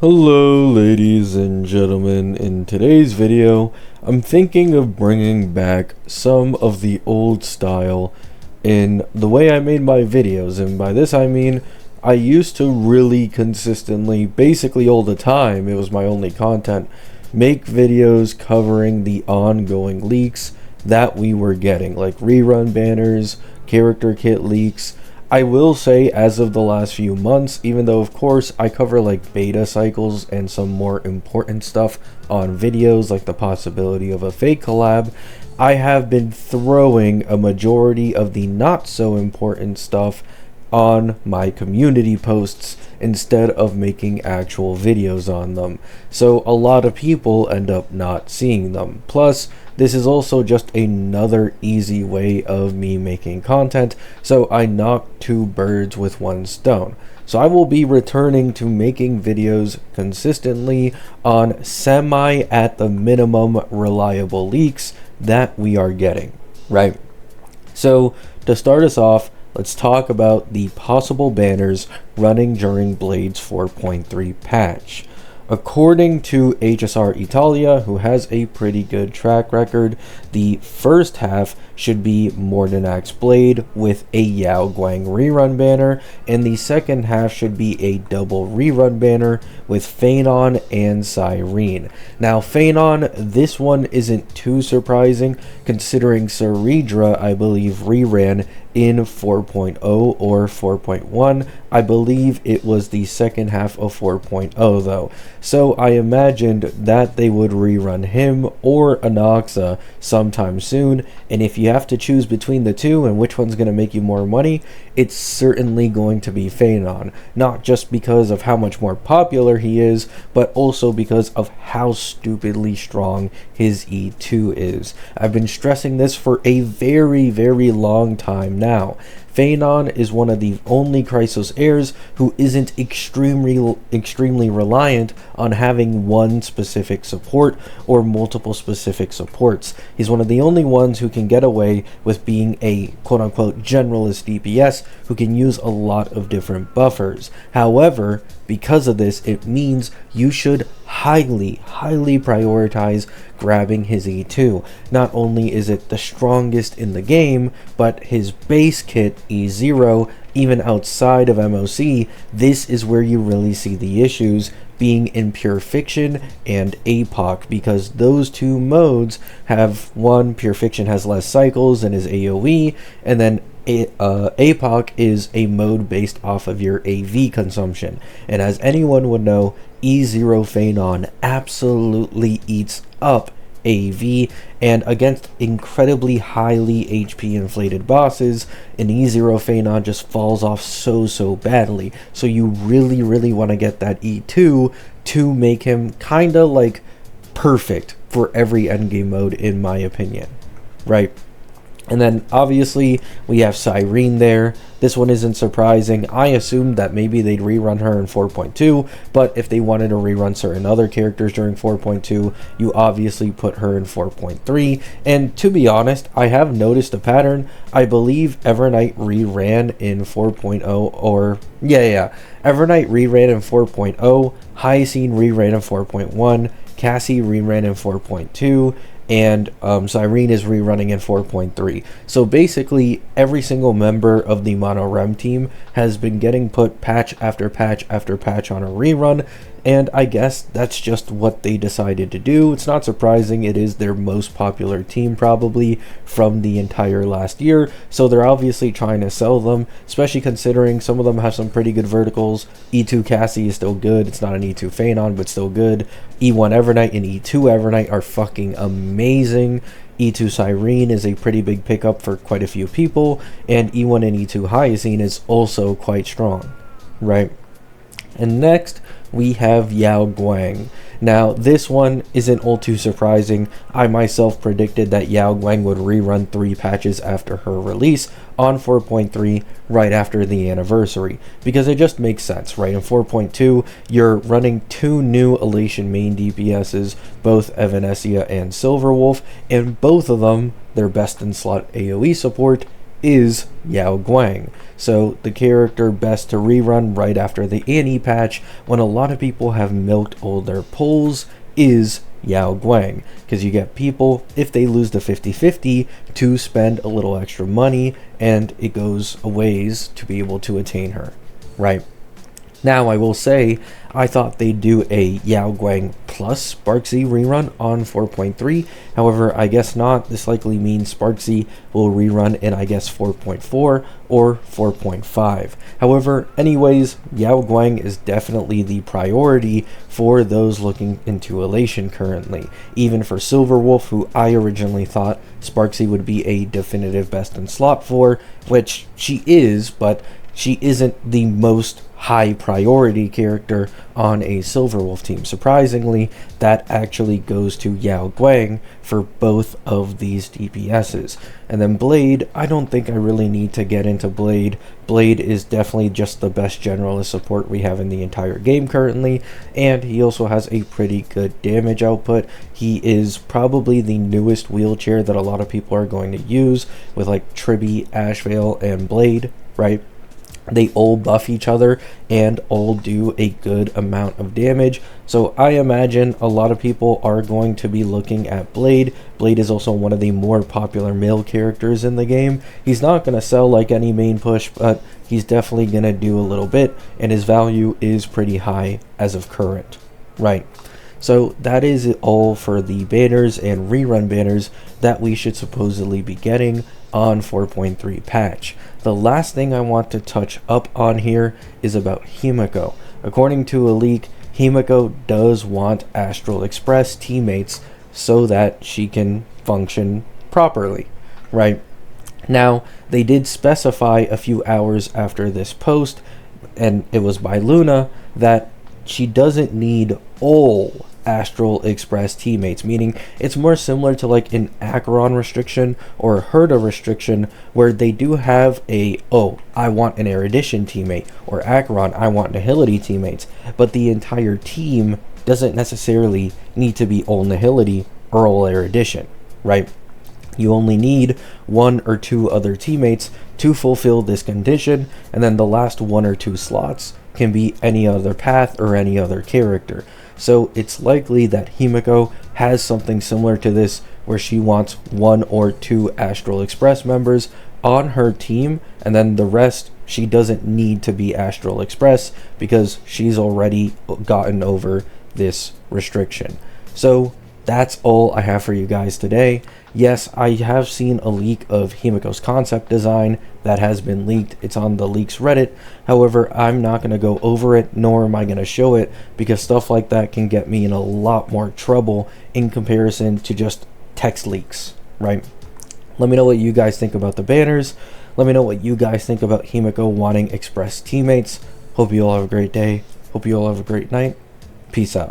Hello ladies and gentlemen, in today's video I'm thinking of bringing back some of the old style in the way I made my videos, and by this I mean I used to really consistently, basically all the time, it was my only content, make videos covering the ongoing leaks that we were getting, like rerun banners, character kit leaks. I will say, as of the last few months, even though of course I cover like beta cycles and some more important stuff on videos like the possibility of a fake collab, I have been throwing a majority of the not so important stuff on my community posts instead of making actual videos on them. So a lot of people end up not seeing them. Plus, this is also just another easy way of me making content, so I knocked two birds with one stone. So I will be returning to making videos consistently on semi at the minimum reliable leaks that we are getting, right? So to start us off, let's talk about the possible banners running during Blades 4.3 patch. According to HSR Italia, who has a pretty good track record, the first half should be Mordenax Blade with a Yao Guang rerun banner, and the second half should be a double rerun banner with Feainon and Sirene. Now Feainon, this one isn't too surprising considering Sirene, I believe, reran in 4.0 or 4.1. I believe it was the second half of 4.0 though, so I imagined that they would rerun him or Anaxa sometime soon, and if you have to choose between the two and which one's going to make you more money, it's certainly going to be Feainon, not just because of how much more popular he is, but also because of how stupidly strong his E2 is. I've been stressing this for a very long time now. Feainon is one of the only Chrysos heirs who isn't extremely reliant on having one specific support or multiple specific supports. He's one of the only ones who can get away with being a quote-unquote generalist DPS who can use a lot of different buffers. However, because of this, it means you should highly prioritize grabbing his E2. Not only is it the strongest in the game, but his base kit E0, even outside of MOC, this is where you really see the issues, being in Pure Fiction and APOC, because those two modes have, one, Pure Fiction has less cycles than his AoE, and then APOC is a mode based off of your AV consumption, and as anyone would know, E0 Feainon absolutely eats up AV, and against incredibly highly HP inflated bosses, an E0 Feainon just falls off so badly. So you really want to get that E2 to make him kinda like perfect for every endgame mode, in my opinion, right? And then obviously we have Sirene there. This one isn't surprising. I assumed that maybe they'd rerun her in 4.2, but if they wanted to rerun certain other characters during 4.2, you obviously put her in 4.3. And to be honest, I have noticed a pattern. I believe Evernight reran in 4.0, or Evernight reran in 4.0, Hyacine reran in 4.1, Cassie reran in 4.2, and Sirene is rerunning in 4.3. So basically every single member of the Mono Rem team has been getting put patch after patch after patch on a rerun, and I guess that's just what they decided to do. It's not surprising, it is their most popular team probably from the entire last year, so they're obviously trying to sell them, especially considering some of them have some pretty good verticals. E2 Cassie is still good, it's not an E2 Feainon, but still good. E1 Evernight and E2 Evernight are fucking amazing. E2 Sirene is a pretty big pickup for quite a few people, and E1 and E2 Hyacine is also quite strong, right? And next we have Yao Guang. Now this one isn't all too surprising. I myself predicted that Yao Guang would rerun 3 patches after her release on 4.3 right after the anniversary, because it just makes sense, right? In 4.2 you're running 2 new Elation main DPSs, both Evanesia and Silverwolf, and both of them, their best in slot AoE support is Yao Guang. So the character best to rerun right after the Annie patch, when a lot of people have milked all their pulls, is Yao Guang, because you get people, if they lose the 50-50, to spend a little extra money, and it goes a ways to be able to attain her, right? Now, I will say, I thought they'd do a Yao Guang plus Sparksy rerun on 4.3. However, I guess not. This likely means Sparksy will rerun in, I guess, 4.4 or 4.5. However, anyways, Yao Guang is definitely the priority for those looking into Elation currently. Even for Silverwolf, who I originally thought Sparksy would be a definitive best in slot for, which she is, but she isn't the most high priority character on a Silverwolf team. Surprisingly, that actually goes to Yao Guang for both of these DPSs. And then Blade, I don't think I really need to get into Blade. Blade is definitely just the best generalist support we have in the entire game currently, and he also has a pretty good damage output. He is probably the newest wheelchair that a lot of people are going to use, with like Tribby, Ashvale, and Blade, right? They all buff each other and all do a good amount of damage. So I imagine a lot of people are going to be looking at Blade. Blade is also one of the more popular male characters in the game. He's not going to sell like any main push, but he's definitely going to do a little bit, and his value is pretty high as of current, right? So that is it all for the banners and rerun banners that we should supposedly be getting on 4.3 patch. The last thing I want to touch up on here is about Himeko. According to a leak, Himeko does want Astral Express teammates so that she can function properly, right? Now, they did specify a few hours after this post, and it was by Luna, that she doesn't need all Astral Express teammates, meaning it's more similar to like an Acheron restriction or a Herda restriction, where they do have a, oh, I want an Erudition teammate, or Acheron, I want Nihility teammates, but the entire team doesn't necessarily need to be all Nihility or all Erudition, right? You only need one or two other teammates to fulfill this condition, and then the last one or two slots can be any other path or any other character. So it's likely that Himeko has something similar to this, where she wants one or two Astral Express members on her team, and then the rest she doesn't need to be Astral Express because she's already gotten over this restriction. So that's all I have for you guys today. Yes, I have seen a leak of Himeko's concept design that has been leaked. It's on the leaks Reddit. However, I'm not going to go over it, nor am I going to show it, because stuff like that can get me in a lot more trouble in comparison to just text leaks, right? Let me know what you guys think about the banners. Let me know what you guys think about Himeko wanting Express teammates. Hope you all have a great day. Hope you all have a great night. Peace out.